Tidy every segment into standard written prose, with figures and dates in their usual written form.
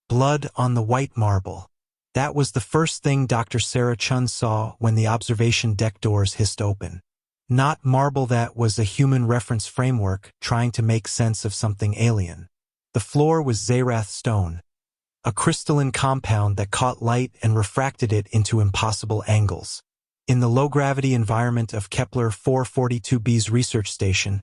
Blood on the white marble. That was the first thing Dr. Sarah Chen saw when the observation deck doors hissed open. Not marble that was a human reference framework trying to make sense of something alien. The floor was Xerath stone, a crystalline compound that caught light and refracted it into impossible angles. In the low-gravity environment of Kepler 442b's research station,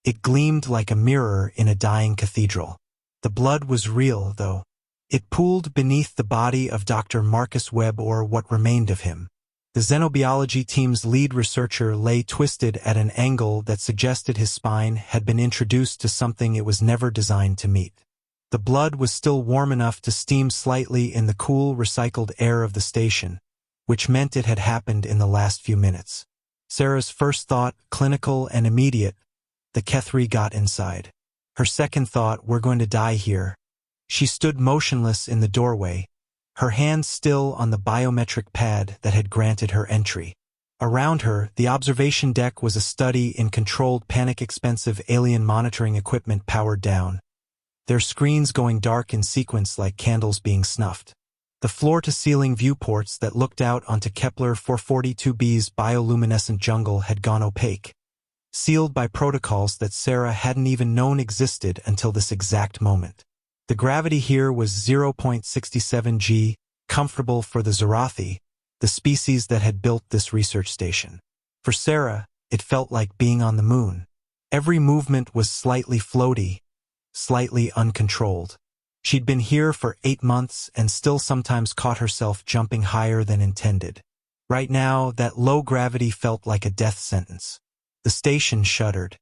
it gleamed like a mirror in a dying cathedral. The blood was real, though. It pooled beneath the body of Dr. Marcus Webb, or what remained of him. The xenobiology team's lead researcher lay twisted at an angle that suggested his spine had been introduced to something it was never designed to meet. The blood was still warm enough to steam slightly in the cool, recycled air of the station, which meant it had happened in the last few minutes. Sarah's first thought, clinical and immediate, the Keth'ri got inside. Her second thought, we're going to die here. She stood motionless in the doorway, her hand still on the biometric pad that had granted her entry. Around her, the observation deck was a study in controlled panic-expensive alien monitoring equipment powered down, their screens going dark in sequence like candles being snuffed. The floor-to-ceiling viewports that looked out onto Kepler 442b's bioluminescent jungle had gone opaque, sealed by protocols that Sarah hadn't even known existed until this exact moment. The gravity here was 0.67 g, comfortable for the Xerathi, the species that had built this research station. For Sarah, it felt like being on the moon. Every movement was slightly floaty, slightly uncontrolled. She'd been here for 8 months and still sometimes caught herself jumping higher than intended. Right now, that low gravity felt like a death sentence. The station shuddered.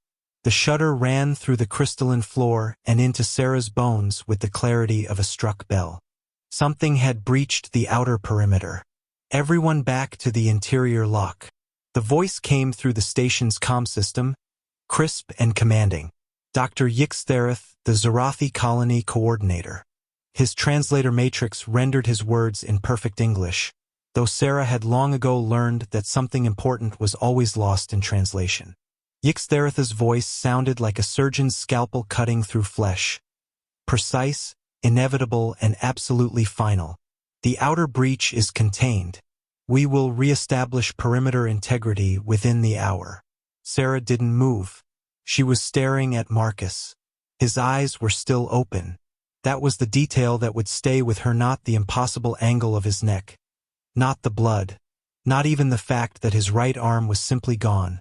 The shudder ran through the crystalline floor and into Sarah's bones with the clarity of a struck bell. Something had breached the outer perimeter. Everyone back to the interior lock. The voice came through the station's comm system, crisp and commanding. Dr. Xerathi, the Xerathi colony coordinator. His translator matrix rendered his words in perfect English, though Sarah had long ago learned that something important was always lost in translation. Xerathi's voice sounded like a surgeon's scalpel cutting through flesh. Precise, inevitable, and absolutely final. The outer breach is contained. We will re-establish perimeter integrity within the hour. Sarah didn't move. She was staring at Marcus. His eyes were still open. That was the detail that would stay with her, not the impossible angle of his neck. Not the blood. Not even the fact that his right arm was simply gone,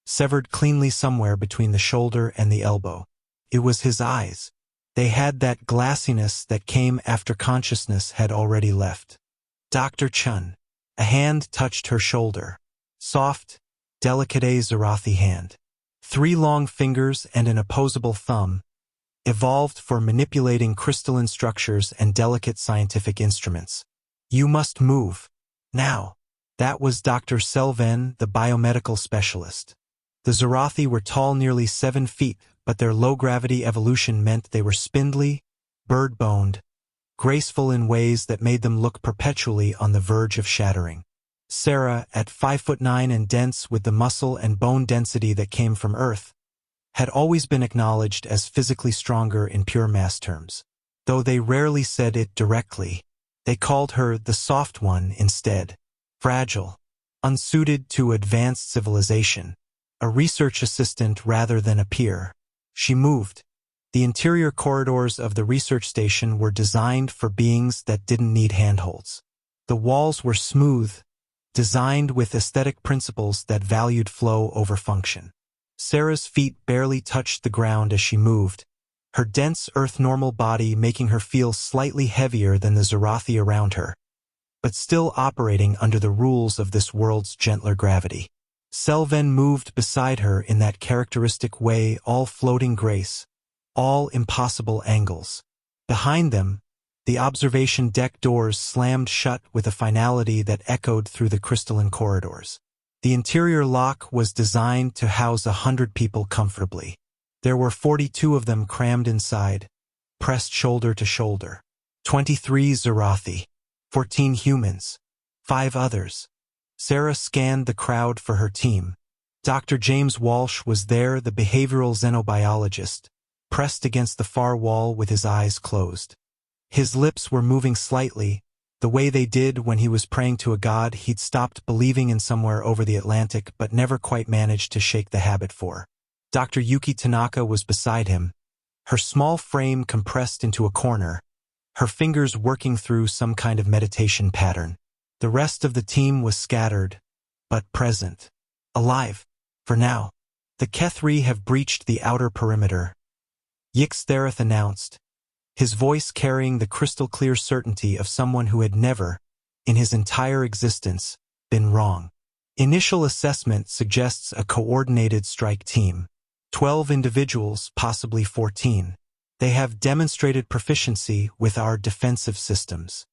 severed cleanly somewhere between the shoulder and the elbow. It was his eyes. They had that glassiness that came after consciousness had already left. Dr. Chen. A hand touched her shoulder. Soft, delicate Xerathi hand. 3 long fingers and an opposable thumb, evolved for manipulating crystalline structures and delicate scientific instruments. You must move. Now. That was Dr. Selven, the biomedical specialist. The Xerathi were tall, nearly 7 feet, but their low-gravity evolution meant they were spindly, bird-boned, graceful in ways that made them look perpetually on the verge of shattering. Sarah, at 5'9" and dense with the muscle and bone density that came from Earth, had always been acknowledged as physically stronger in pure mass terms. Though they rarely said it directly, they called her the soft one instead. Fragile, unsuited to advanced civilization. A research assistant rather than a peer. She moved. The interior corridors of the research station were designed for beings that didn't need handholds. The walls were smooth, designed with aesthetic principles that valued flow over function. Sarah's feet barely touched the ground as she moved, her dense Earth-normal body making her feel slightly heavier than the Xerathi around her, but still operating under the rules of this world's gentler gravity. Selven moved beside her in that characteristic way, all floating grace, all impossible angles. Behind them, the observation deck doors slammed shut with a finality that echoed through the crystalline corridors. The interior lock was designed to house 100 people comfortably. There were 42 of them crammed inside, pressed shoulder to shoulder. 23 Xerathi, 14 humans, 5 others. Sarah scanned the crowd for her team. Dr. James Walsh was there, the behavioral xenobiologist, pressed against the far wall with his eyes closed. His lips were moving slightly, the way they did when he was praying to a god he'd stopped believing in somewhere over the Atlantic but never quite managed to shake the habit for. Dr. Yuki Tanaka was beside him, her small frame compressed into a corner, her fingers working through some kind of meditation pattern. The rest of the team was scattered, but present. Alive, for now. The Keth'ri have breached the outer perimeter, Xerathi announced, his voice carrying the crystal-clear certainty of someone who had never, in his entire existence, been wrong. Initial assessment suggests a coordinated strike team. 12 individuals, possibly 14. They have demonstrated proficiency with our defensive systems.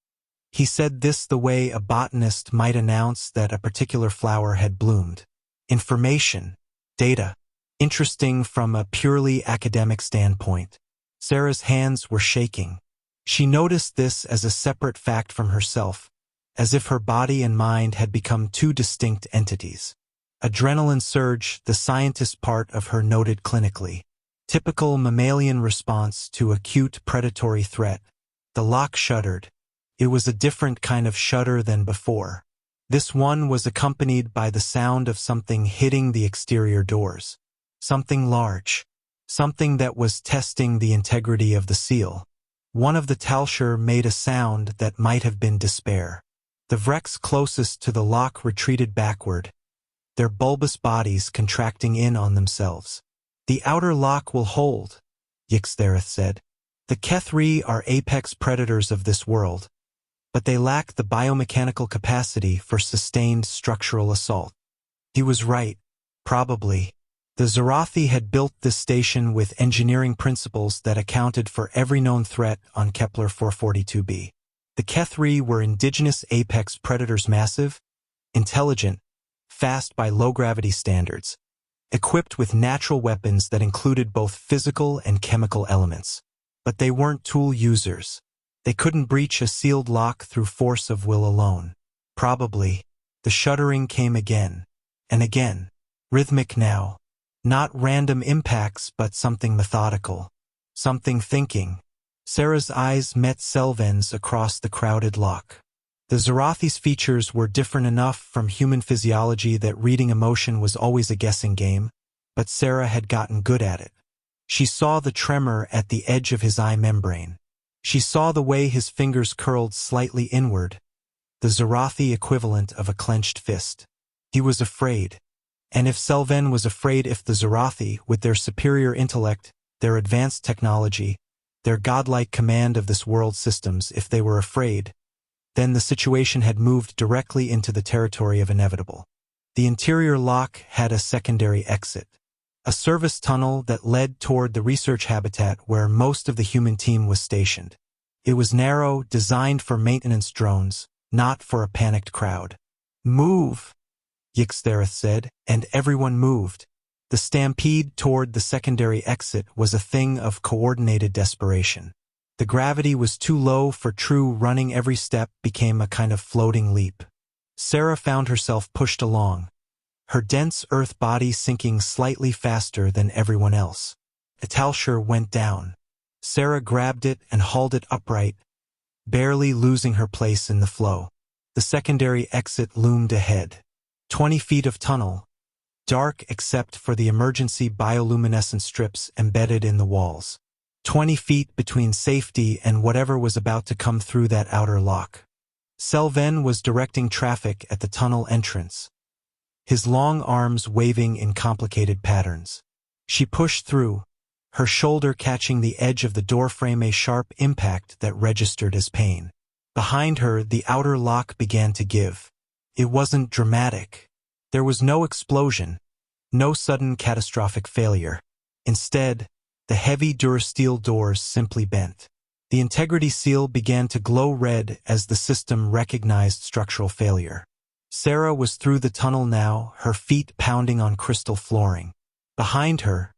He said this the way a botanist might announce that a particular flower had bloomed. Information, data, interesting from a purely academic standpoint. Sarah's hands were shaking. She noticed this as a separate fact from herself, as if her body and mind had become two distinct entities. Adrenaline surge, the scientist part of her noted clinically. Typical mammalian response to acute predatory threat. The lock shuddered. It was a different kind of shudder than before. This one was accompanied by the sound of something hitting the exterior doors. Something large. Something that was testing the integrity of the seal. One of the Talshur made a sound that might have been despair. The Vreks closest to the lock retreated backward, their bulbous bodies contracting in on themselves. The outer lock will hold, Xerathi said. The Keth'ri are apex predators of this world, but they lack the biomechanical capacity for sustained structural assault. He was right, probably. The Xerathi had built this station with engineering principles that accounted for every known threat on Kepler 442b. The Keth'ri were indigenous apex predators, massive, intelligent, fast by low-gravity standards, equipped with natural weapons that included both physical and chemical elements. But they weren't tool users. They couldn't breach a sealed lock through force of will alone. Probably, the shuddering came again, and again, rhythmic now. Not random impacts but something methodical, something thinking. Sarah's eyes met Selven's across the crowded lock. The Xerathi's features were different enough from human physiology that reading emotion was always a guessing game, but Sarah had gotten good at it. She saw the tremor at the edge of his eye membrane. She saw the way his fingers curled slightly inward, the Xerathi equivalent of a clenched fist. He was afraid. And if Selven was afraid, if the Xerathi, with their superior intellect, their advanced technology, their godlike command of this world's systems, if they were afraid, then the situation had moved directly into the territory of inevitable. The interior lock had a secondary exit, a service tunnel that led toward the research habitat where most of the human team was stationed. It was narrow, designed for maintenance drones, not for a panicked crowd. "Move," Xerathi said, and everyone moved. The stampede toward the secondary exit was a thing of coordinated desperation. The gravity was too low for true running. Every step became a kind of floating leap. Sarah found herself pushed along, her dense earth body sinking slightly faster than everyone else. A Talshur went down. Sarah grabbed it and hauled it upright, barely losing her place in the flow. The secondary exit loomed ahead. 20 feet of tunnel, dark except for the emergency bioluminescent strips embedded in the walls. 20 feet between safety and whatever was about to come through that outer lock. Selven was directing traffic at the tunnel entrance, his long arms waving in complicated patterns. She pushed through, her shoulder catching the edge of the doorframe, a sharp impact that registered as pain. Behind her, the outer lock began to give. It wasn't dramatic. There was no explosion, no sudden catastrophic failure. Instead, the heavy durasteel doors simply bent. The integrity seal began to glow red as the system recognized structural failure. Sarah was through the tunnel now, her feet pounding on crystal flooring. Behind her,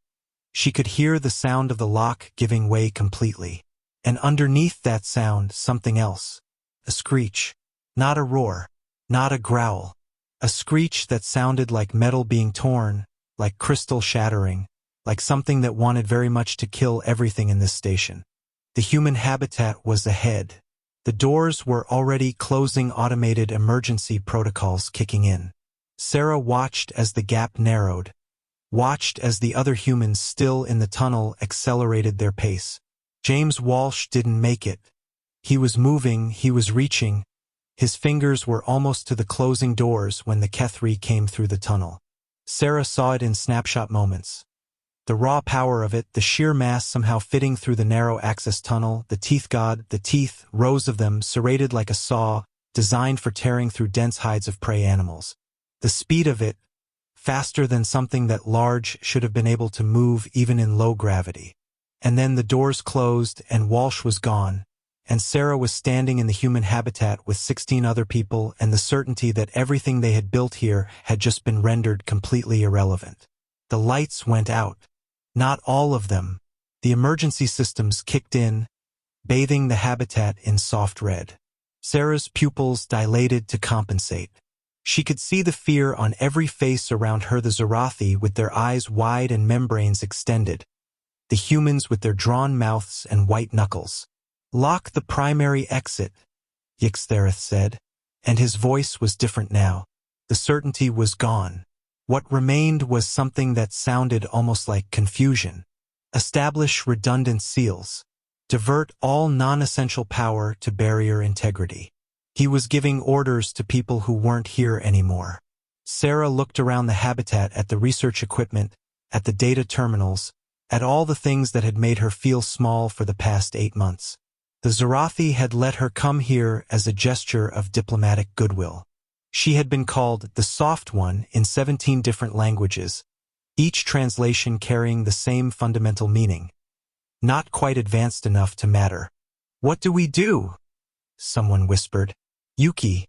she could hear the sound of the lock giving way completely. And underneath that sound, something else. A screech. Not a roar. Not a growl. A screech that sounded like metal being torn, like crystal shattering, like something that wanted very much to kill everything in this station. The human habitat was ahead. The doors were already closing, automated emergency protocols kicking in. Sarah watched as the gap narrowed, watched as the other humans still in the tunnel accelerated their pace. James Walsh didn't make it. He was moving, he was reaching. His fingers were almost to the closing doors when the Keth'ri came through the tunnel. Sarah saw it in snapshot moments. The raw power of it, the sheer mass somehow fitting through the narrow access tunnel, the teeth god, the teeth, rows of them, serrated like a saw, designed for tearing through dense hides of prey animals. The speed of it, faster than something that large should have been able to move even in low gravity. And then the doors closed and Walsh was gone, and Sarah was standing in the human habitat with 16 other people and the certainty that everything they had built here had just been rendered completely irrelevant. The lights went out. Not all of them. The emergency systems kicked in, bathing the habitat in soft red. Sarah's pupils dilated to compensate. She could see the fear on every face around her, the Xerathi with their eyes wide and membranes extended, the humans with their drawn mouths and white knuckles. "Lock the primary exit," Xerathi said, and his voice was different now. The certainty was gone. What remained was something that sounded almost like confusion. Establish redundant seals. Divert all non-essential power to barrier integrity. He was giving orders to people who weren't here anymore. Sarah looked around the habitat at the research equipment, at the data terminals, at all the things that had made her feel small for the past 8 months. The Xerathi had let her come here as a gesture of diplomatic goodwill. She had been called the Soft One in 17 different languages, each translation carrying the same fundamental meaning. Not quite advanced enough to matter. "What do we do?" someone whispered. "Yuki,"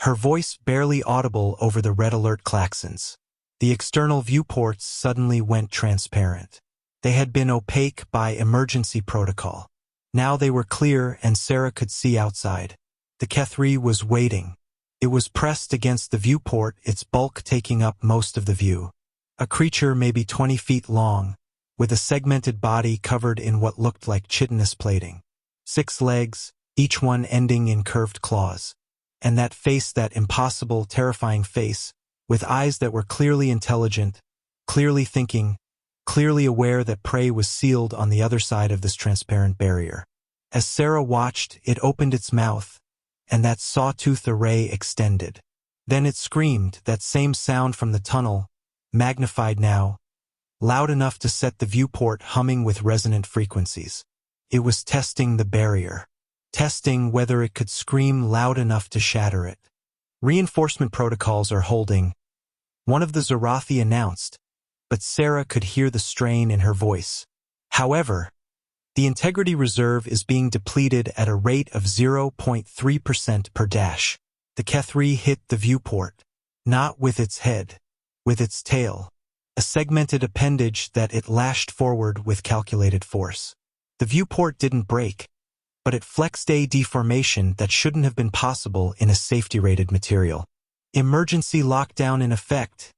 her voice barely audible over the red alert klaxons. The external viewports suddenly went transparent. They had been opaque by emergency protocol. Now they were clear and Sarah could see outside. The Keth'ri was waiting. It was pressed against the viewport, its bulk taking up most of the view. A creature maybe 20 feet long, with a segmented body covered in what looked like chitinous plating. 6 legs, each one ending in curved claws. And that face, that impossible, terrifying face, with eyes that were clearly intelligent, clearly thinking, clearly aware that prey was sealed on the other side of this transparent barrier. As Sarah watched, it opened its mouth, and that sawtooth array extended. Then it screamed, that same sound from the tunnel, magnified now, loud enough to set the viewport humming with resonant frequencies. It was testing the barrier, testing whether it could scream loud enough to shatter it. "Reinforcement protocols are holding," one of the Xerathi announced, but Sarah could hear the strain in her voice. "However, the integrity reserve is being depleted at a rate of 0.3% per dash." The Keth'ri hit the viewport, not with its head, with its tail, a segmented appendage that it lashed forward with calculated force. The viewport didn't break, but it flexed a deformation that shouldn't have been possible in a safety-rated material. "Emergency lockdown in effect,"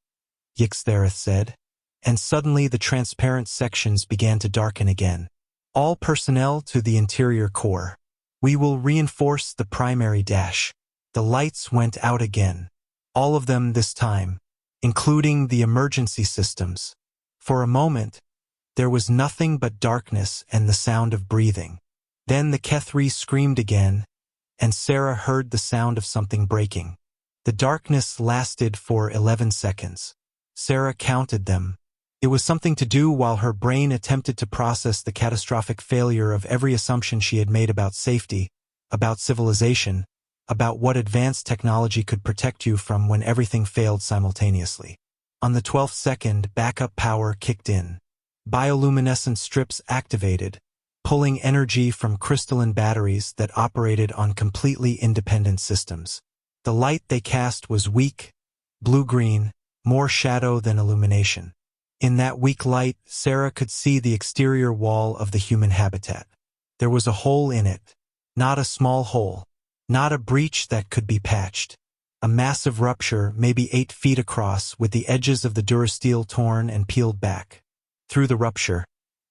Xerathi said, and suddenly the transparent sections began to darken again. "All personnel to the interior core. We will reinforce the primary dash." The lights went out again. All of them this time, including the emergency systems. For a moment, there was nothing but darkness and the sound of breathing. Then the Keth'ri screamed again, and Sarah heard the sound of something breaking. The darkness lasted for 11 seconds. Sarah counted them. It was something to do while her brain attempted to process the catastrophic failure of every assumption she had made about safety, about civilization, about what advanced technology could protect you from when everything failed simultaneously. On the 12th second, backup power kicked in. Bioluminescent strips activated, pulling energy from crystalline batteries that operated on completely independent systems. The light they cast was weak, blue-green, more shadow than illumination. In that weak light, Sarah could see the exterior wall of the human habitat. There was a hole in it, not a small hole, not a breach that could be patched. A massive rupture, maybe 8 feet across, with the edges of the durasteel torn and peeled back. Through the rupture,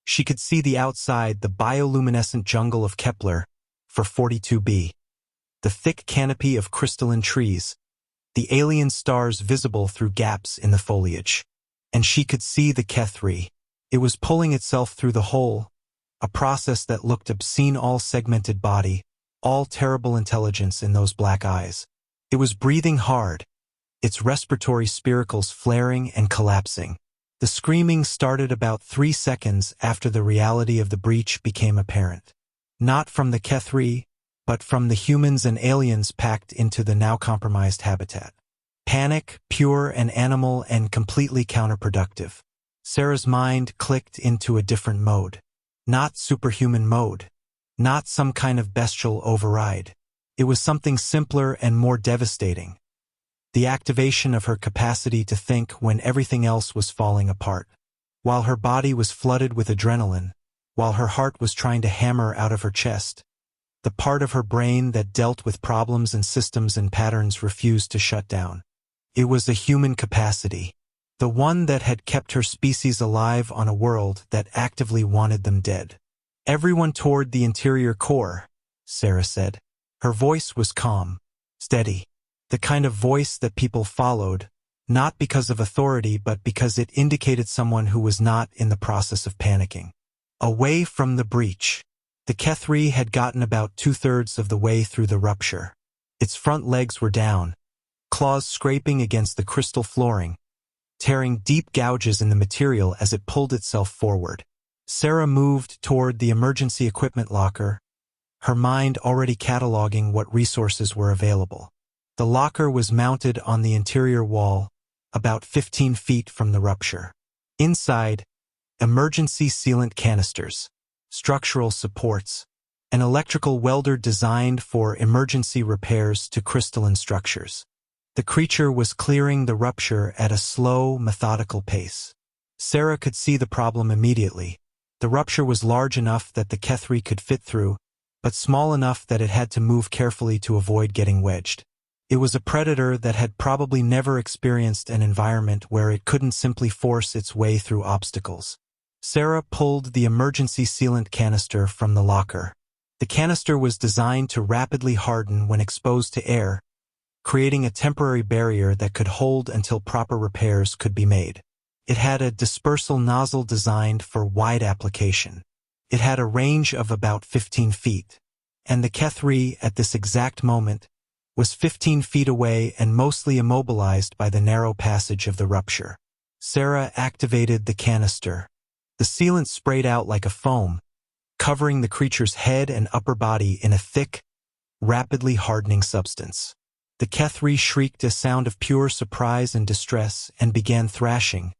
She could see the outside, the bioluminescent jungle of Kepler for 42b, the thick canopy of crystalline trees, the alien stars visible through gaps in the foliage. And she could see the Keth'ri. It was pulling itself through the hole, a process that looked obscene, all segmented body, all terrible intelligence in those black eyes. It was breathing hard, its respiratory spiracles flaring and collapsing. The screaming started about 3 seconds after the reality of the breach became apparent. Not from the Keth'ri, but from the humans and aliens packed into the now compromised habitat. Panic, pure and animal and completely counterproductive. Sarah's mind clicked into a different mode. Not superhuman mode. Not some kind of bestial override. It was something simpler and more devastating. The activation of her capacity to think when everything else was falling apart. While her body was flooded with adrenaline, while her heart was trying to hammer out of her chest, the part of her brain that dealt with problems and systems and patterns refused to shut down. It was a human capacity, the one that had kept her species alive on a world that actively wanted them dead. Everyone toward the interior core, Sarah said. Her voice was calm, steady, the kind of voice that people followed, not because of authority but because it indicated someone who was not in the process of panicking. Away from the breach. The Keth'ri had gotten about 2/3 of the way through the rupture. Its front legs were down, claws scraping against the crystal flooring, tearing deep gouges in the material as it pulled itself forward. Sarah moved toward the emergency equipment locker, her mind already cataloging what resources were available. The locker was mounted on the interior wall, about 15 feet from the rupture. Inside, emergency sealant canisters, structural supports, an electrical welder designed for emergency repairs to crystalline structures. The creature was clearing the rupture at a slow, methodical pace. Sarah could see the problem immediately. The rupture was large enough that the Keth'ri could fit through, but small enough that it had to move carefully to avoid getting wedged. It was a predator that had probably never experienced an environment where it couldn't simply force its way through obstacles. Sarah pulled the emergency sealant canister from the locker. The canister was designed to rapidly harden when exposed to air, creating a temporary barrier that could hold until proper repairs could be made. It had a dispersal nozzle designed for wide application. It had a range of about 15 feet. And the Keth'ri, at this exact moment, was 15 feet away and mostly immobilized by the narrow passage of the rupture. Sarah activated the canister. The sealant sprayed out like a foam, covering the creature's head and upper body in a thick, rapidly hardening substance. The Keth'ri shrieked a sound of pure surprise and distress and began thrashing,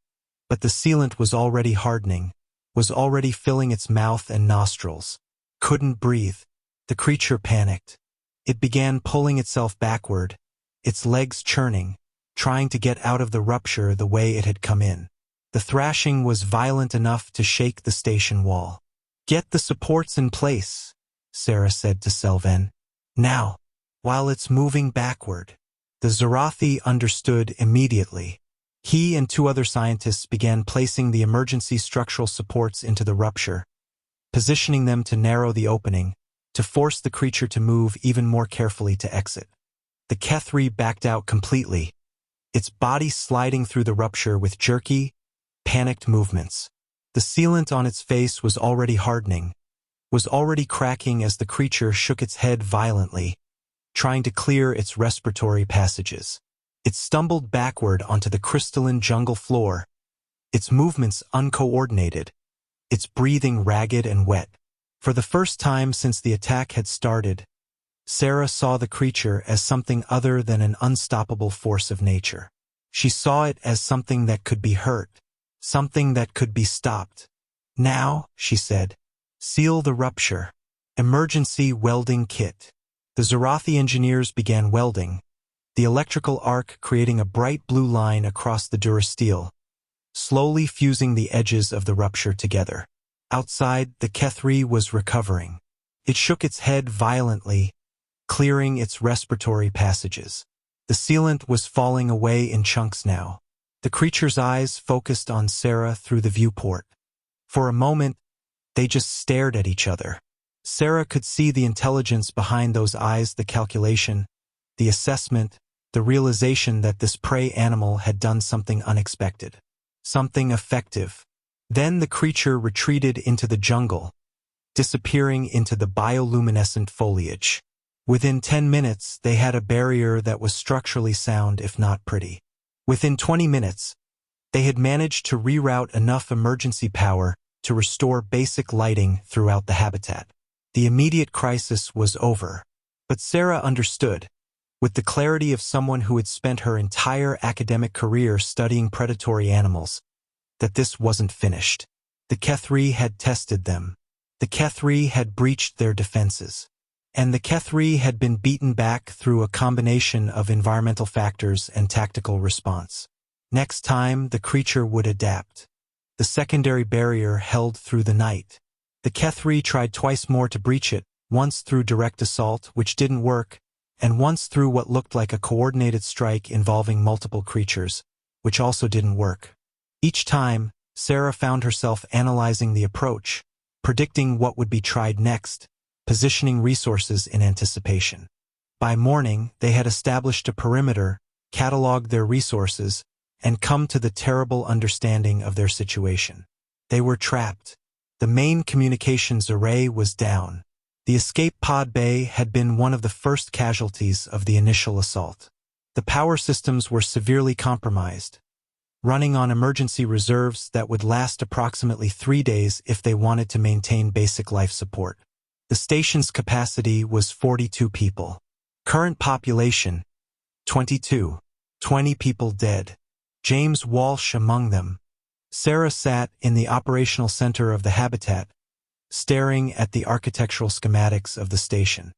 but the sealant was already hardening, was already filling its mouth and nostrils. Couldn't breathe. The creature panicked. It began pulling itself backward, its legs churning, trying to get out of the rupture the way it had come in. The thrashing was violent enough to shake the station wall. "Get the supports in place," Sarah said to Selven. "Now." While it's moving backward. The Xerathi understood immediately. He and 2 other scientists began placing the emergency structural supports into the rupture, positioning them to narrow the opening, to force the creature to move even more carefully to exit. The Keth'ri backed out completely, its body sliding through the rupture with jerky, panicked movements. The sealant on its face was already hardening, was already cracking as the creature shook its head violently, trying to clear its respiratory passages. It stumbled backward onto the crystalline jungle floor, its movements uncoordinated, its breathing ragged and wet. For the first time since the attack had started, Sarah saw the creature as something other than an unstoppable force of nature. She saw it as something that could be hurt, something that could be stopped. "Now," she said, "seal the rupture. Emergency welding kit." The Xerathi engineers began welding, the electrical arc creating a bright blue line across the durasteel, slowly fusing the edges of the rupture together. Outside, the Keth'ri was recovering. It shook its head violently, clearing its respiratory passages. The sealant was falling away in chunks now. The creature's eyes focused on Sarah through the viewport. For a moment, They just stared at each other. Sarah could see the intelligence behind those eyes, the calculation, the assessment, the realization that this prey animal had done something unexpected, something effective. Then the creature retreated into the jungle, disappearing into the bioluminescent foliage. Within 10 minutes, they had a barrier that was structurally sound if not pretty. Within 20 minutes, they had managed to reroute enough emergency power to restore basic lighting throughout the habitat. The immediate crisis was over. But Sarah understood, with the clarity of someone who had spent her entire academic career studying predatory animals, that this wasn't finished. The Keth'ri had tested them. The Keth'ri had breached their defenses. And the Keth'ri had been beaten back through a combination of environmental factors and tactical response. Next time, the creature would adapt. The secondary barrier held through the night. The Keth'ri tried twice more to breach it, once through direct assault, which didn't work, and once through what looked like a coordinated strike involving multiple creatures, which also didn't work. Each time, Sarah found herself analyzing the approach, predicting what would be tried next, positioning resources in anticipation. By morning, they had established a perimeter, cataloged their resources, and come to the terrible understanding of their situation. They were trapped. The main communications array was down. The escape pod bay had been one of the first casualties of the initial assault. The power systems were severely compromised, running on emergency reserves that would last approximately 3 days if they wanted to maintain basic life support. The station's capacity was 42 people. Current population, 22. 20 people dead. James Walsh among them. Sarah sat in the operational center of the habitat, staring at the architectural schematics of the station.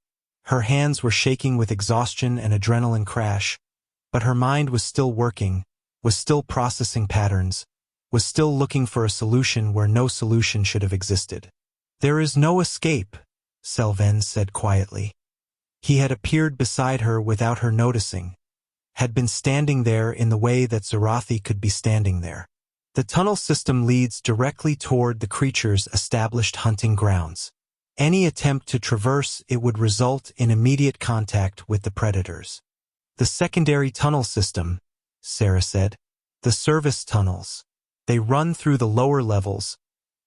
Her hands were shaking with exhaustion and adrenaline crash, but her mind was still working, was still processing patterns, was still looking for a solution where no solution should have existed. "There is no escape," Selven said quietly. He had appeared beside her without her noticing, had been standing there in the way that Xerathi could be standing there. "The tunnel system leads directly toward the creature's established hunting grounds. Any attempt to traverse it would result in immediate contact with the predators." "The secondary tunnel system," Sarah said. "The service tunnels. They run through the lower levels,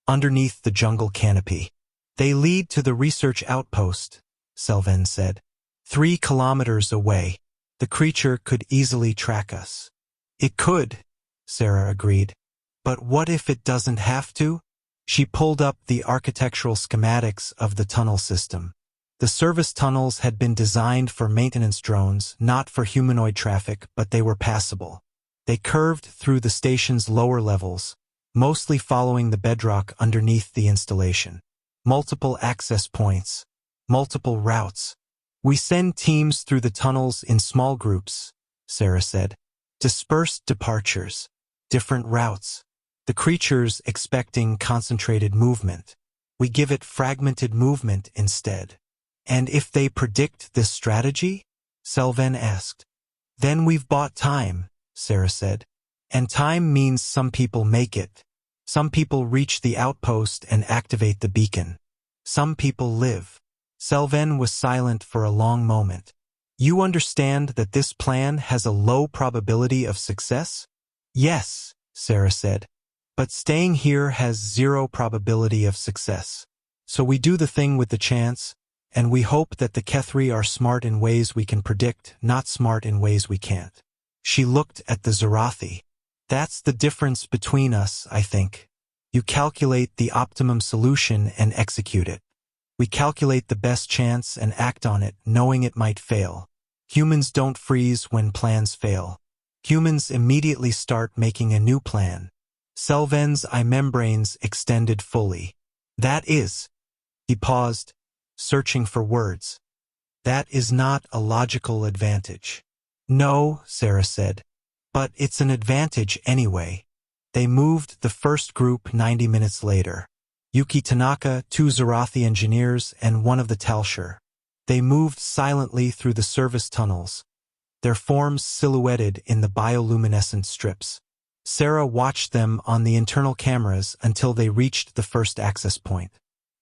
underneath the jungle canopy. They lead to the research outpost," Selven said. 3 kilometers away. The creature could easily track us." "It could," Sarah agreed. "But what if it doesn't have to?" She pulled up the architectural schematics of the tunnel system. The service tunnels had been designed for maintenance drones, not for humanoid traffic, but they were passable. They curved through the station's lower levels, mostly following the bedrock underneath the installation. Multiple access points, multiple routes. "We send teams through the tunnels in small groups," Sarah said. "Dispersed departures, different routes. The creature's expecting concentrated movement. We give it fragmented movement instead." "And if they predict this strategy?" Selven asked. "Then we've bought time," Sarah said. "And time means some people make it. Some people reach the outpost and activate the beacon. Some people live." Selven was silent for a long moment. "You understand that this plan has a low probability of success?" "Yes," Sarah said. "But staying here has 0 probability of success. So we do the thing with the chance, and we hope that the Keth'ri are smart in ways we can predict, not smart in ways we can't." She looked at the Xerathi. "That's the difference between us, I think. You calculate the optimum solution and execute it. We calculate the best chance and act on it, knowing it might fail. Humans don't freeze when plans fail. Humans immediately start making a new plan." Selven's eye membranes extended fully. "That is..." He paused, searching for words. "That is not a logical advantage." "No," Sarah said. "But it's an advantage anyway." They moved the first group 90 minutes later. Yuki Tanaka, 2 Xerathi engineers, and 1 of the Talshur. They moved silently through the service tunnels, their forms silhouetted in the bioluminescent strips. Sarah watched them on the internal cameras until they reached the first access point.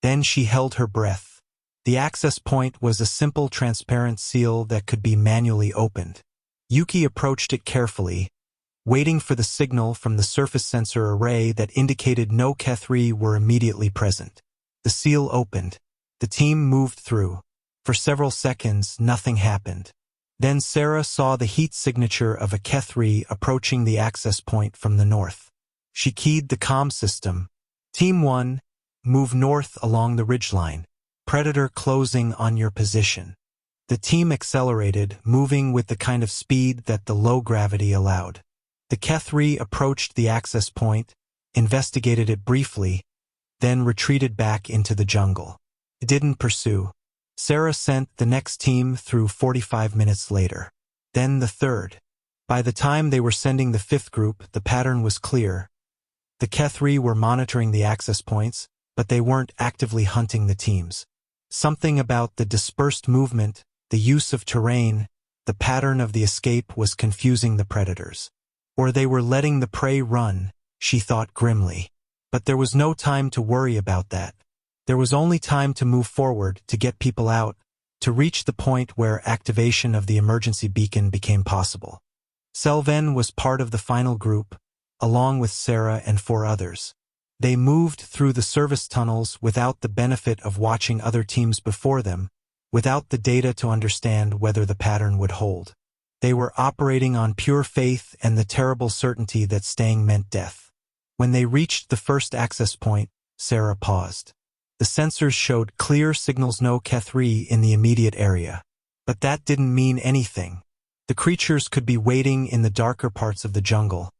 Then she held her breath. The access point was a simple transparent seal that could be manually opened. Yuki approached it carefully, waiting for the signal from the surface sensor array that indicated no Keth'ri were immediately present. The seal opened. The team moved through. For several seconds, nothing happened. Then Sarah saw the heat signature of a Keth'ri approaching the access point from the north. She keyed the comm system. Team 1, move north along the ridgeline. Predator closing on your position. The team accelerated, moving with the kind of speed that the low gravity allowed. The Keth'ri approached the access point, investigated it briefly, then retreated back into the jungle. It didn't pursue. Sarah sent the next team through 45 minutes later. Then the third. By the time they were sending the fifth group, the pattern was clear. The Keth'ri were monitoring the access points, but they weren't actively hunting the teams. Something about the dispersed movement, the use of terrain, the pattern of the escape was confusing the predators. Or they were letting the prey run, she thought grimly. But there was no time to worry about that. There was only time to move forward, to get people out, to reach the point where activation of the emergency beacon became possible. Selven was part of the final group, along with Sarah and 4 others. They moved through the service tunnels without the benefit of watching other teams before them, without the data to understand whether the pattern would hold. They were operating on pure faith and the terrible certainty that staying meant death. When they reached the first access point, Sarah paused. The sensors showed clear signals no Keth'ri in the immediate area. But that didn't mean anything. The creatures could be waiting in the darker parts of the jungle,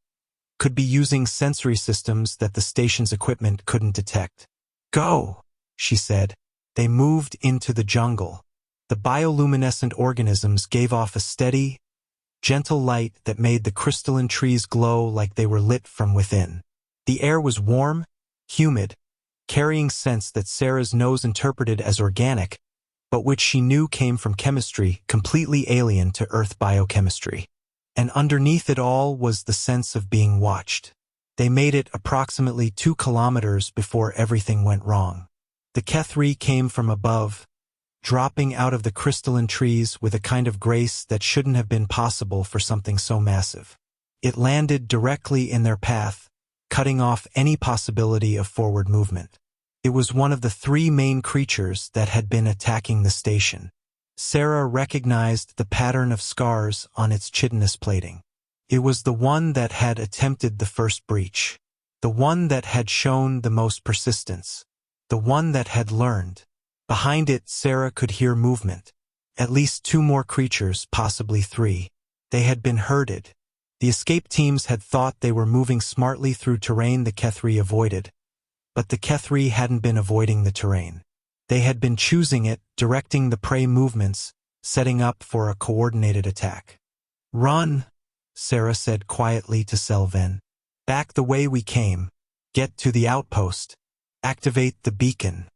could be using sensory systems that the station's equipment couldn't detect. Go, she said. They moved into the jungle. The bioluminescent organisms gave off a steady, gentle light that made the crystalline trees glow like they were lit from within. The air was warm, humid, carrying scents that Sarah's nose interpreted as organic, but which she knew came from chemistry completely alien to Earth biochemistry. And underneath it all was the sense of being watched. They made it approximately 2 kilometers before everything went wrong. The Keth'ri came from above, dropping out of the crystalline trees with a kind of grace that shouldn't have been possible for something so massive. It landed directly in their path, cutting off any possibility of forward movement. It was one of the 3 main creatures that had been attacking the station. Sarah recognized the pattern of scars on its chitinous plating. It was the one that had attempted the first breach, the one that had shown the most persistence, the one that had learned. Behind it, Sarah could hear movement. At least 2 more creatures, possibly 3. They had been herded. The escape teams had thought they were moving smartly through terrain the Keth'ri avoided, but the Keth'ri hadn't been avoiding the terrain. They had been choosing it, directing the prey movements, setting up for a coordinated attack. Run, Sarah said quietly to Selven. Back the way we came. Get to the outpost. Activate the beacon.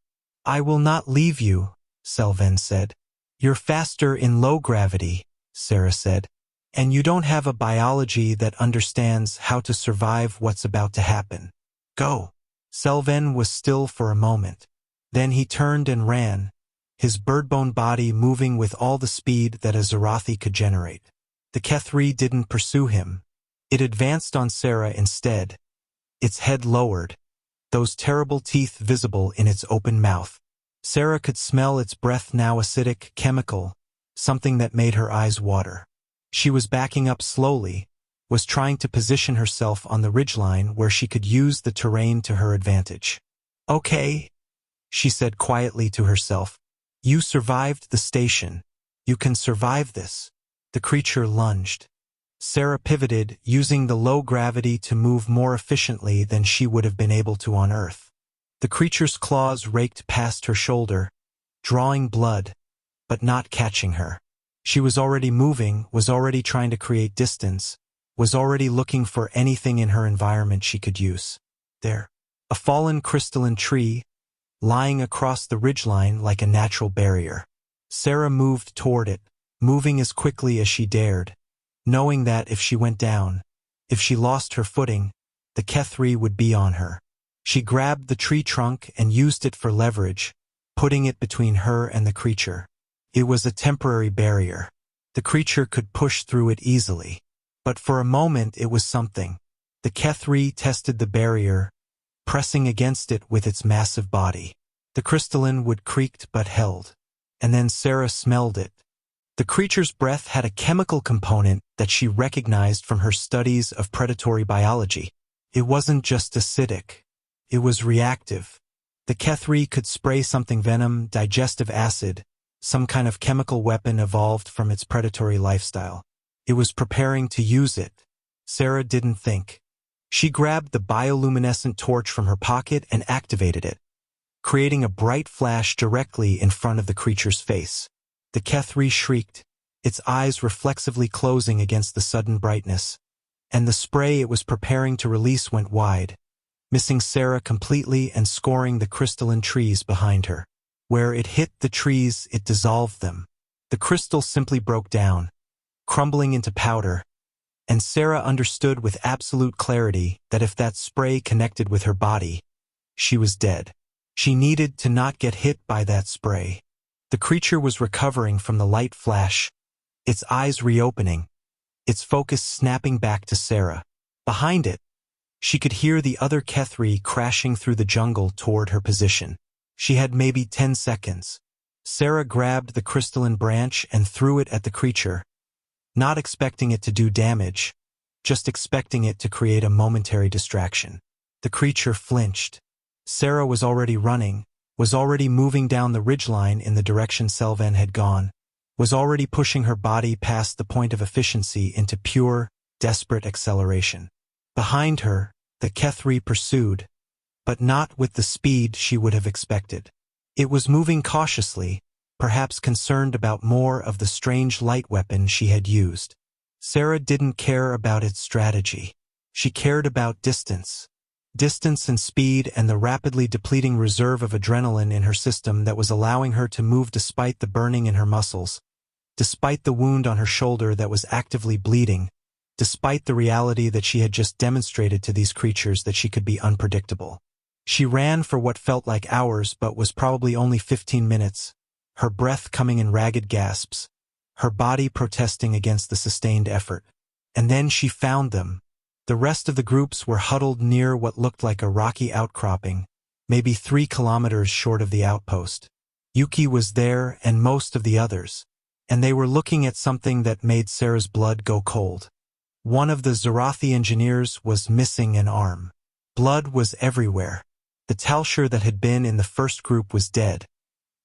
I will not leave you, Selven said. You're faster in low gravity, Sarah said. And you don't have a biology that understands how to survive what's about to happen. Go. Selven was still for a moment. Then he turned and ran, his birdbone body moving with all the speed that a Xerathi could generate. The Keth'ri didn't pursue him. It advanced on Sarah instead, its head lowered, those terrible teeth visible in its open mouth. Sarah could smell its breath, now acidic, chemical, something that made her eyes water. She was backing up slowly, was trying to position herself on the ridgeline where she could use the terrain to her advantage. Okay, she said quietly to herself. You survived the station. You can survive this. The creature lunged. Sarah pivoted, using the low gravity to move more efficiently than she would have been able to on Earth. The creature's claws raked past her shoulder, drawing blood, but not catching her. She was already moving, was already trying to create distance, was already looking for anything in her environment she could use. There, a fallen crystalline tree, lying across the ridgeline like a natural barrier. Sarah moved toward it, moving as quickly as she dared, knowing that if she went down, If she lost her footing, the Keth'ri would be on her. She grabbed the tree trunk and used it for leverage, putting it between her and the creature. It was a temporary barrier. The creature could push through it easily. But for a moment it was something. The Keth'ri tested the barrier, pressing against it with its massive body. The crystalline wood creaked but held. And then Sarah smelled it. The creature's breath had a chemical component that she recognized from her studies of predatory biology. It wasn't just acidic. It was reactive. The Keth'ri could spray something venom, digestive acid, some kind of chemical weapon evolved from its predatory lifestyle. It was preparing to use it. Sarah didn't think. She grabbed the bioluminescent torch from her pocket and activated it, creating a bright flash directly in front of the creature's face. The Keth'ri shrieked, its eyes reflexively closing against the sudden brightness, and the spray it was preparing to release went wide, missing Sarah completely and scoring the crystalline trees behind her. Where it hit the trees, it dissolved them. The crystal simply broke down, crumbling into powder, and Sarah understood with absolute clarity that if that spray connected with her body, she was dead. She needed to not get hit by that spray. The creature was recovering from the light flash, its eyes reopening, its focus snapping back to Sarah. Behind it, she could hear the other Keth'ri crashing through the jungle toward her position. She had maybe 10 seconds. Sarah grabbed the crystalline branch and threw it at the creature, not expecting it to do damage, just expecting it to create a momentary distraction. The creature flinched. Sarah was already running, was already moving down the ridgeline in the direction Selven had gone, was already pushing her body past the point of efficiency into pure, desperate acceleration. Behind her, the Keth'ri pursued, but not with the speed she would have expected. It was moving cautiously, perhaps concerned about more of the strange light weapon she had used. Sarah didn't care about its strategy. She cared about distance. Distance and speed and the rapidly depleting reserve of adrenaline in her system that was allowing her to move despite the burning in her muscles, despite the wound on her shoulder that was actively bleeding, despite the reality that she had just demonstrated to these creatures that she could be unpredictable. She ran for what felt like hours but was probably only 15 minutes, her breath coming in ragged gasps, her body protesting against the sustained effort. And then she found them. The rest of the groups were huddled near what looked like a rocky outcropping, maybe 3 kilometers short of the outpost. Yuki was there and most of the others, and they were looking at something that made Sarah's blood go cold. One of the Xerathi engineers was missing an arm. Blood was everywhere. The Talshur that had been in the first group was dead,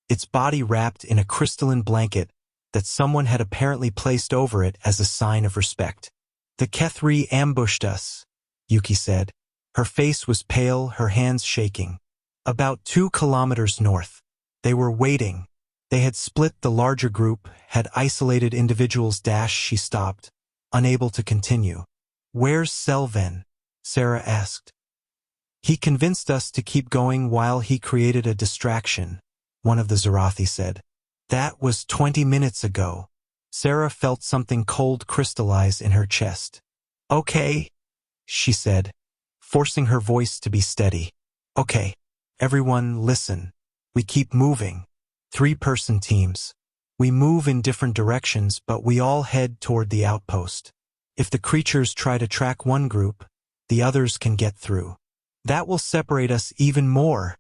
its body wrapped in a crystalline blanket that someone had apparently placed over it as a sign of respect. "The Keth'ri ambushed us," Yuki said. Her face was pale, her hands shaking. "About 2 kilometers north. They were waiting. They had split the larger group, had isolated individuals. She stopped, unable to continue. "Where's Selven?" Sarah asked. "He convinced us to keep going while he created a distraction," one of the Xerathi said. "That was 20 minutes ago." Sarah felt something cold crystallize in her chest. "Okay," she said, forcing her voice to be steady. "Okay, everyone listen. We keep moving. 3-person teams. We move in different directions, but we all head toward the outpost. If the creatures try to track one group, the others can get through. That will separate us even more,"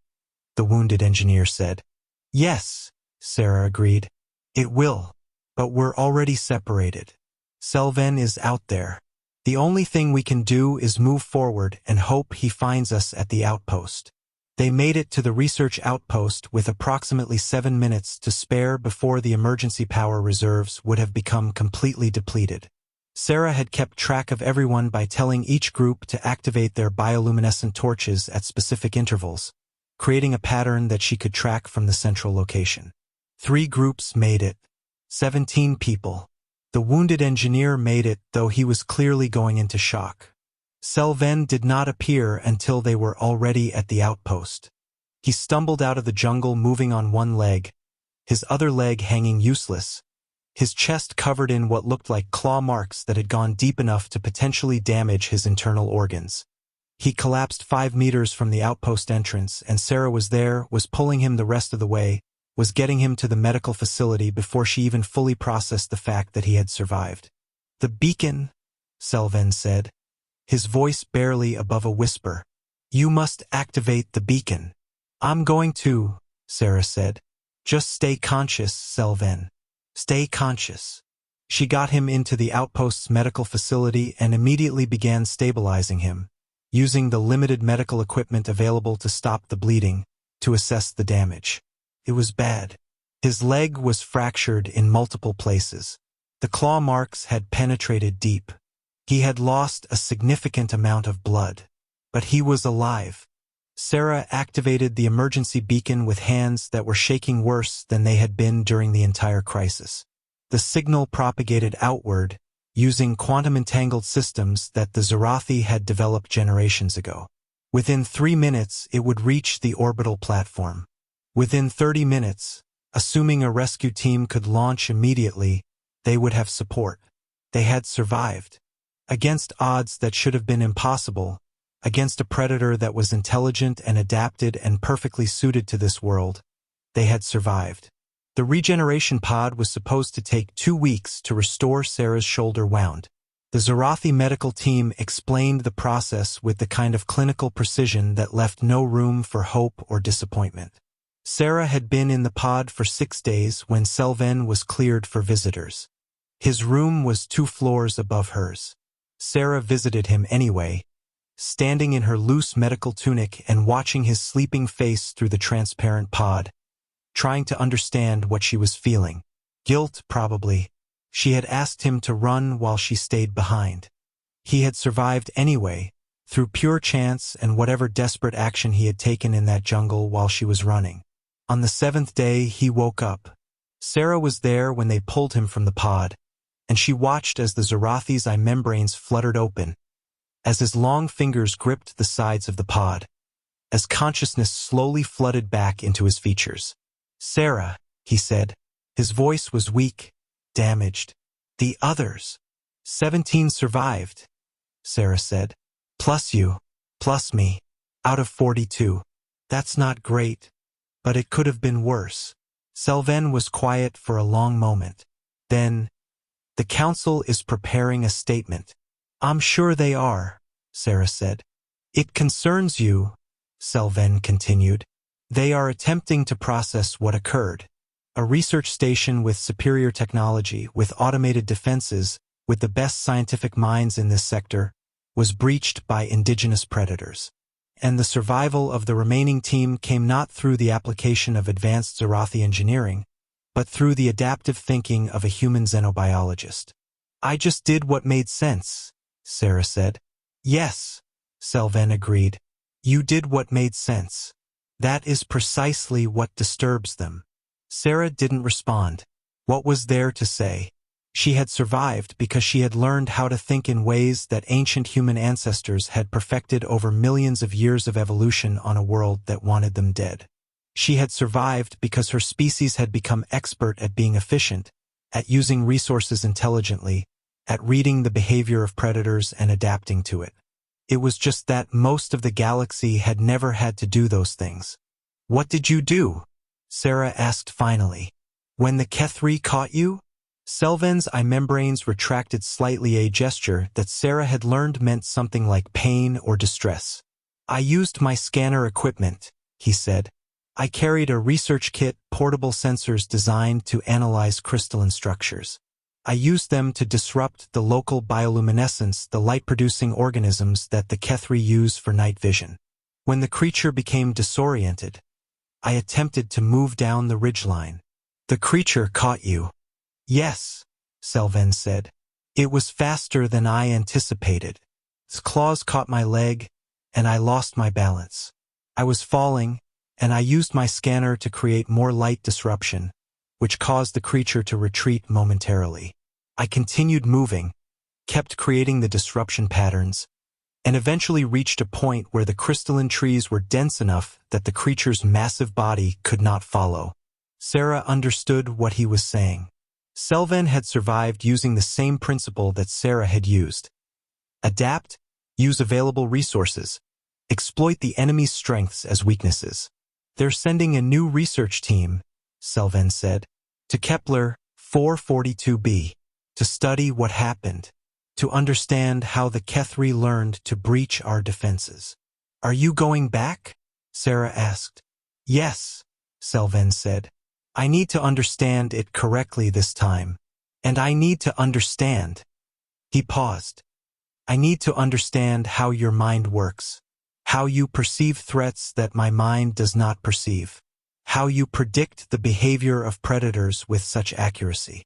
the wounded engineer said. "Yes," Sarah agreed. "It will. But we're already separated. Selven is out there. The only thing we can do is move forward and hope he finds us at the outpost." They made it to the research outpost with approximately 7 minutes to spare before the emergency power reserves would have become completely depleted. Sarah had kept track of everyone by telling each group to activate their bioluminescent torches at specific intervals, creating a pattern that she could track from the central location. 3 groups made it. 17 people. The wounded engineer made it, though he was clearly going into shock. Selven did not appear until they were already at the outpost. He stumbled out of the jungle moving on one leg, his other leg hanging useless, his chest covered in what looked like claw marks that had gone deep enough to potentially damage his internal organs. He collapsed 5 meters from the outpost entrance, and Sarah was there, was pulling him the rest of the way, was getting him to the medical facility before she even fully processed the fact that he had survived. "The beacon," Selven said, his voice barely above a whisper. "You must activate the beacon." "I'm going to," Sarah said. "Just stay conscious, Selven. Stay conscious." She got him into the outpost's medical facility and immediately began stabilizing him, using the limited medical equipment available to stop the bleeding, to assess the damage. It was bad. His leg was fractured in multiple places. The claw marks had penetrated deep. He had lost a significant amount of blood. But he was alive. Sarah activated the emergency beacon with hands that were shaking worse than they had been during the entire crisis. The signal propagated outward, using quantum-entangled systems that the Xerathi had developed generations ago. Within 3 minutes, it would reach the orbital platform. Within 30 minutes, assuming a rescue team could launch immediately, they would have support. They had survived. Against odds that should have been impossible, against a predator that was intelligent and adapted and perfectly suited to this world, they had survived. The regeneration pod was supposed to take 2 weeks to restore Sarah's shoulder wound. The Xerathi medical team explained the process with the kind of clinical precision that left no room for hope or disappointment. Sarah had been in the pod for 6 days when Selven was cleared for visitors. His room was 2 floors above hers. Sarah visited him anyway, standing in her loose medical tunic and watching his sleeping face through the transparent pod, trying to understand what she was feeling. Guilt, probably. She had asked him to run while she stayed behind. He had survived anyway, through pure chance and whatever desperate action he had taken in that jungle while she was running. On the 7th day, he woke up. Sarah was there when they pulled him from the pod, and she watched as the Xerathi's eye membranes fluttered open, as his long fingers gripped the sides of the pod, as consciousness slowly flooded back into his features. "Sarah," he said. His voice was weak, damaged. "The others." 17 survived, Sarah said. "Plus you, plus me, out of 42. That's not great, but it could have been worse." Selven was quiet for a long moment. Then, "The council is preparing a statement." "I'm sure they are," Sarah said. "It concerns you," Selven continued. "They are attempting to process what occurred. A research station with superior technology, with automated defenses, with the best scientific minds in this sector, was breached by indigenous predators. And the survival of the remaining team came not through the application of advanced Xerathi engineering, but through the adaptive thinking of a human xenobiologist." "I just did what made sense," Sarah said. "Yes," Selven agreed. "You did what made sense. That is precisely what disturbs them." Sarah didn't respond. What was there to say? She had survived because she had learned how to think in ways that ancient human ancestors had perfected over millions of years of evolution on a world that wanted them dead. She had survived because her species had become expert at being efficient, at using resources intelligently, at reading the behavior of predators and adapting to it. It was just that most of the galaxy had never had to do those things. "What did you do?" Sarah asked finally. "When the Keth'ri caught you?" Selven's eye membranes retracted slightly, a gesture that Sarah had learned meant something like pain or distress. "I used my scanner equipment," he said. "I carried a research kit, portable sensors designed to analyze crystalline structures. I used them to disrupt the local bioluminescence, the light-producing organisms that the Keth'ri use for night vision. When the creature became disoriented, I attempted to move down the ridgeline." "The creature caught you?" "Yes," Selven said. "It was faster than I anticipated. Its claws caught my leg, and I lost my balance. I was falling, and I used my scanner to create more light disruption, which caused the creature to retreat momentarily. I continued moving, kept creating the disruption patterns, and eventually reached a point where the crystalline trees were dense enough that the creature's massive body could not follow." Sarah understood what he was saying. Selven had survived using the same principle that Sarah had used. Adapt, use available resources, exploit the enemy's strengths as weaknesses. They're sending a new research team, Selven said, to Kepler 442b, to study what happened, to understand how the Keth'ri learned to breach our defenses. Are you going back? Sarah asked. Yes, Selven said. I need to understand it correctly this time. And I need to understand. He paused. I need to understand how your mind works, how you perceive threats that my mind does not perceive, how you predict the behavior of predators with such accuracy.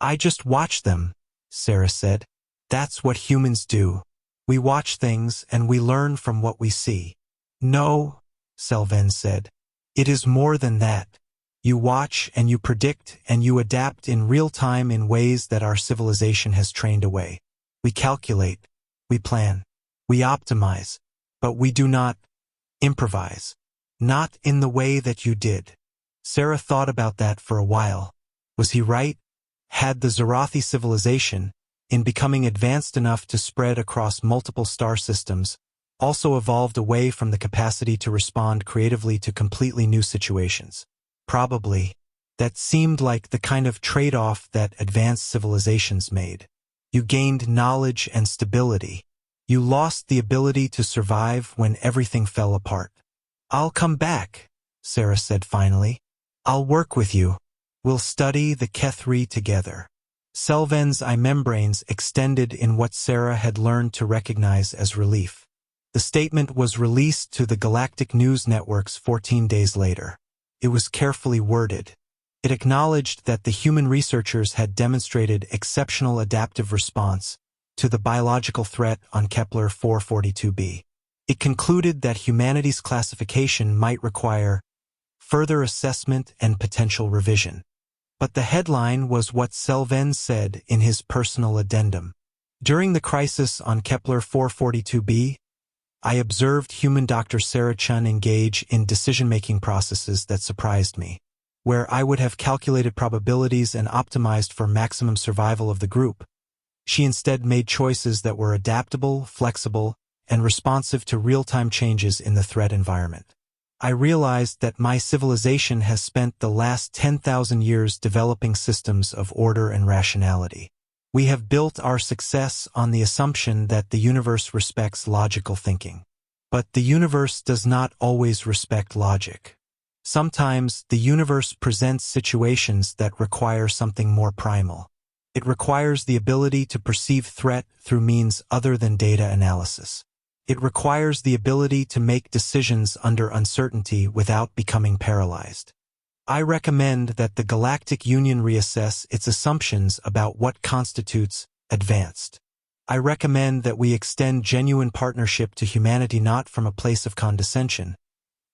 I just watch them, Sarah said. That's what humans do. We watch things and we learn from what we see. No, Selven said. It is more than that. You watch and you predict and you adapt in real time in ways that our civilization has trained away. We calculate, we plan, we optimize, but we do not improvise. Not in the way that you did. Sarah thought about that for a while. Was he right? Had the Xerathi civilization, in becoming advanced enough to spread across multiple star systems, also evolved away from the capacity to respond creatively to completely new situations? Probably. That seemed like the kind of trade-off that advanced civilizations made. You gained knowledge and stability. You lost the ability to survive when everything fell apart. I'll come back, Sarah said finally. I'll work with you. We'll study the Keth'ri together. Selven's eye membranes extended in what Sarah had learned to recognize as relief. The statement was released to the Galactic news networks 14 days later. It was carefully worded. It acknowledged that the human researchers had demonstrated exceptional adaptive response to the biological threat on Kepler 442b. It concluded that humanity's classification might require further assessment and potential revision. But the headline was what Selven said in his personal addendum. During the crisis on Kepler 442b, I observed human Dr. Sarah Chen engage in decision-making processes that surprised me. Where I would have calculated probabilities and optimized for maximum survival of the group, she instead made choices that were adaptable, flexible, and responsive to real-time changes in the threat environment. I realized that my civilization has spent the last 10,000 years developing systems of order and rationality. We have built our success on the assumption that the universe respects logical thinking. But the universe does not always respect logic. Sometimes the universe presents situations that require something more primal. It requires the ability to perceive threat through means other than data analysis. It requires the ability to make decisions under uncertainty without becoming paralyzed. I recommend that the Galactic Union reassess its assumptions about what constitutes advanced. I recommend that we extend genuine partnership to humanity not from a place of condescension,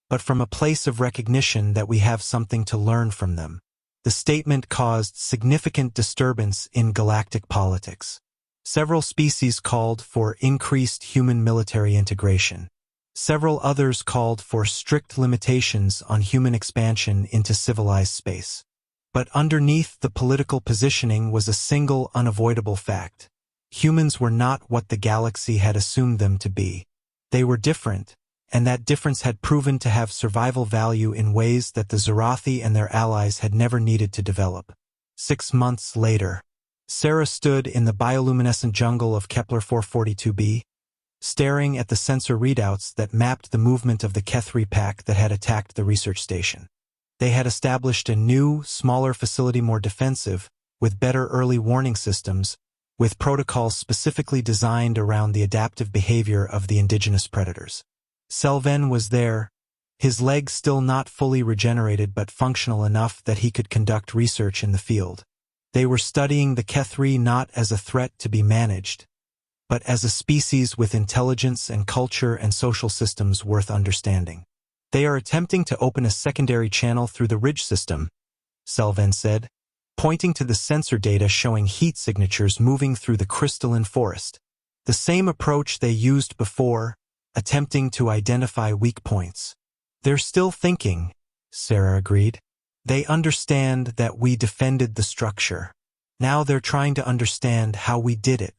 but from a place of recognition that we have something to learn from them. The statement caused significant disturbance in galactic politics. Several species called for increased human military integration. Several others called for strict limitations on human expansion into civilized space. But underneath the political positioning was a single unavoidable fact. Humans were not what the galaxy had assumed them to be. They were different, and that difference had proven to have survival value in ways that the Xerathi and their allies had never needed to develop. 6 months later, Sarah stood in the bioluminescent jungle of Kepler 442b, staring at the sensor readouts that mapped the movement of the Keth'ri pack that had attacked the research station. They had established a new, smaller facility more defensive, with better early warning systems, with protocols specifically designed around the adaptive behavior of the indigenous predators. Selven was there, his legs still not fully regenerated but functional enough that he could conduct research in the field. They were studying the Keth'ri not as a threat to be managed, but as a species with intelligence and culture and social systems worth understanding. They are attempting to open a secondary channel through the ridge system, Selven said, pointing to the sensor data showing heat signatures moving through the crystalline forest. The same approach they used before, attempting to identify weak points. They're still thinking, Sarah agreed. They understand that we defended the structure. Now they're trying to understand how we did it.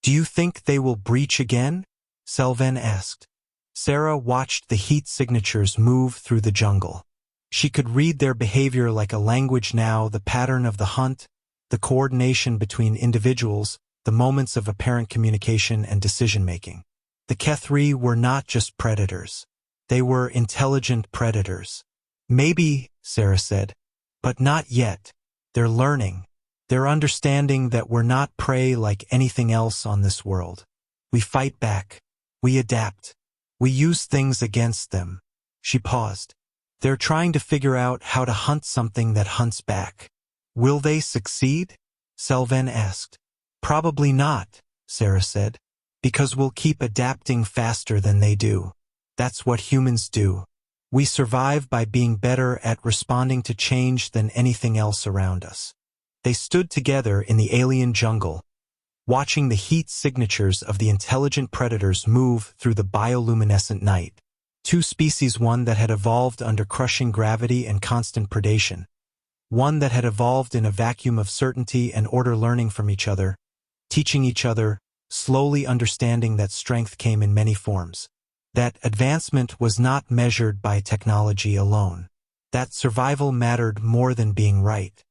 Do you think they will breach again? Selven asked. Sarah watched the heat signatures move through the jungle. She could read their behavior like a language now, the pattern of the hunt, the coordination between individuals, the moments of apparent communication and decision-making. The Keth'ri were not just predators. They were intelligent predators. Maybe, Sarah said, but not yet. They're learning. They're understanding that we're not prey like anything else on this world. We fight back. We adapt. We use things against them. She paused. They're trying to figure out how to hunt something that hunts back. Will they succeed? Selven asked. Probably not, Sarah said, because we'll keep adapting faster than they do. That's what humans do. We survive by being better at responding to change than anything else around us. They stood together in the alien jungle, watching the heat signatures of the intelligent predators move through the bioluminescent night. Two species, one that had evolved under crushing gravity and constant predation, one that had evolved in a vacuum of certainty and order, learning from each other, teaching each other, slowly understanding that strength came in many forms, that advancement was not measured by technology alone, that survival mattered more than being right.